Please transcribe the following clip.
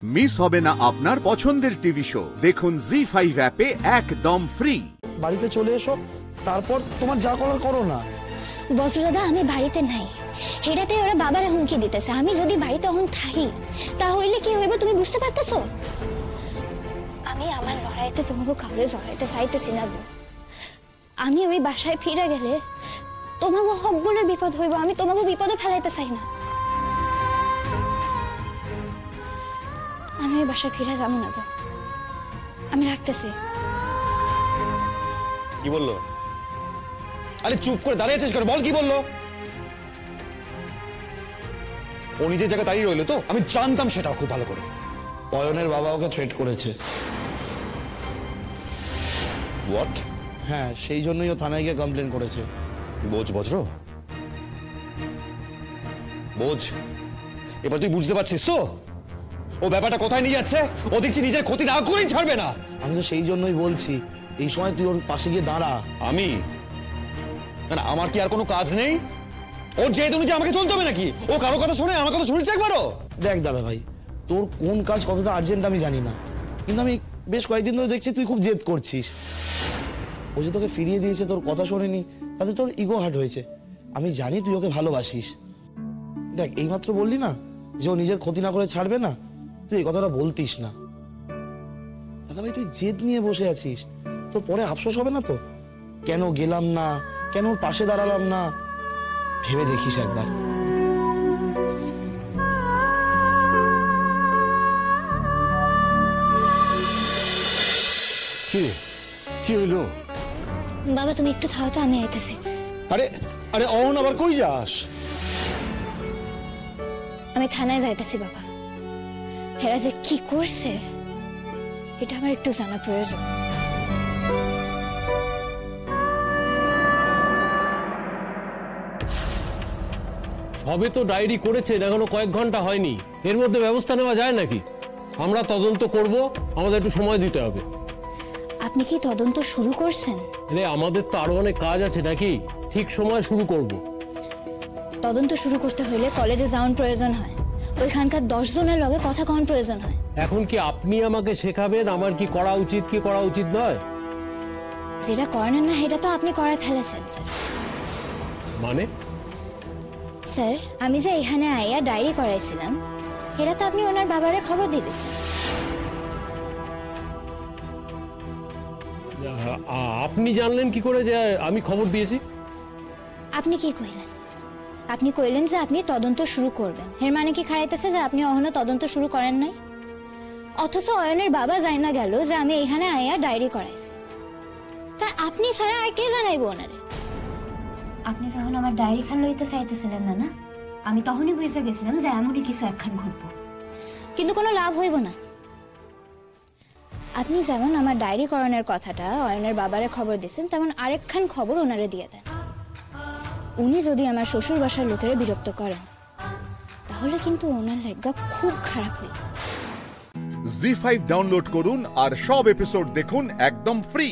Miss হবে না আপনার পছন্দের টিভি শো। দেখুন জি5 অ্যাপে একদম ফ্রি। বাড়িতে চলে এসো, তারপর তোমার যা করার করো না। বজ্রদাদা আমি বাড়িতে নাই, হেরাতে ওরা বাবারে হুমকি দিতেছে। আমি যদি বাড়িতে অহন থাকি তাহলে কি হইব তুমি বুঝতে পারতেছো? আমি আমার লড়াইতে তোমাকে কাউরে জড়াইতে চাইতেছি না গো। আমি ওই বাসায় ফিরে গেলে তোমাকে হকগুলোর বিপদ হইব, আমি তোমাকে বিপদে ফেলাইতে চাই না। আমি ওই বাসায় ফিরে যাবো না গো, আমি রাখতেছি। কি বললো? আরে চুপ করে দাঁড়িয়ে আছিস কেন? বল কি বললো? ও নিজের জায়গায় দাঁড়িয়ে রইলো তো? আমি জানতাম সেটাও খুব ভালো করে। অয়নের বাবা ওকে থ্রেট করেছে। হোয়াট? হ্যাঁ, সেই জন্যই ও থানায় গিয়ে কমপ্লেন করেছে। বোঝ বজ্র, বোঝ। এবার তুই বুঝতে পারছিস তো ও ব্যাপারটা কোথায় নিয়ে যাচ্ছে? ও দেখছি নিজের ক্ষতি না করেই ছাড়বে না। আমি তো সেই জন্যই বলছি, এই সময় তুই ওর পাশে গিয়ে দাঁড়া। আমি না, আমার কি আর কোনো কাজ নেই? ওর যেহেতু অনুযায়ী আমাকে চলতে হবে নাকি? ও কারো কথা শোনে? আমার কথা শুনেছে একবারও? দেখ দাদা ভাই, তোর কোন কাজ কতটা আর্জেন্ট আমি জানি না, কিন্তু আমি বেশ কয়েকদিন ধরে দেখছি তুই খুব জেদ করছিস। ও যে তোকে ফিরিয়ে দিয়েছে, তোর কথা শোনেনি, তাতে তোর ইগো হার্ট হয়েছে। আমি জানি তুই ওকে ভালোবাসিস। দেখ, এইমাত্র বললি না যে ও নিজের ক্ষতি না করে ছাড়বে না, তুই এই কথাটা বলতিস না। দাদা ভাই, তুই জেদ নিয়ে বসে আছিস, তোর পরে আফসোস হবে না তো? কেন গেলাম না, কেন ওর পাশে দাঁড়ালাম না, ভেবে দেখিস একবার। কি হইলো? বাবা তুমি একটু থাও তো, আমি আইতেছি। আরে আরে অন আবার কই যাস? আমি থানায় যাইতেছি বাবা। হেরা যে কি করছে এটা আমার একটু জানা প্রয়োজন। সবে তো ডায়েরি করেছেন, এখনো কয়েক ঘন্টা হয়নি। এর মধ্যে ব্যবস্থা নেওয়া যায় নাকি? আমরা তদন্ত করব, আমাদের একটু সময় দিতে হবে। আপনি কি তদন্ত শুরু করছেন? রে, আমাদের তো আরো অনেক কাজ আছে নাকি? ঠিক সময় শুরু করব। তদন্ত শুরু করতে হলে কলেজে যাওয়ার প্রয়োজন হয়, ওইখানকার 10 জনের লগে কথা কওয়ার প্রয়োজন হয়। এখন কি আপনি আমাকে শেখাবেন আমার কি করা উচিত কি করা উচিত নয়? যেটা করেন না সেটা তো আপনি করায় ফেলেছেন স্যার। মানে? স্যার, আমি যে এখানে আইয়া ডায়েরি করাইছিলাম এটা তো আপনি ওনার বাবারে খবর দিয়ে দিয়েছেন। আপনি জানলেন কি করে যে আমি খবর দিয়েছি? আপনি কি কইলেন? আপনি কইলেন যে আপনি তদন্ত শুরু করবেন। এর মানে কি খাড়াইতেছে যে আপনি এখনো তদন্ত শুরু করেন নাই? অথচ অয়নের বাবা যাই না গেল যে আমি এখানে আইয়া ডায়েরি করাইছি, তা আপনি ছাড়া আর কে জানাইবো ওনারে? আপনি যখন আমার ডায়েরি খান লইতে চাইতেছিলেন না, না আমি তখনই বুঝে গেছিলাম যে এমনই কিছু একখান ঘটবো, কিন্তু কোনো লাভ হইব না। আপনি যেমন আমার ডায়েরি করানোর কথাটা অয়নের বাবারে খবর দিয়েছেন, তেমন আরেকখান খবর ওনারে দিয়ে দেন। উনি যদি আমার শ্বশুর বাসার লোকেরা বিরক্ত করেন তাহলে কিন্তু ওনার লাগা খুব খারাপ হইবে। জি5 ডাউনলোড করুন আর সব এপিসোড দেখুন একদম ফ্রি।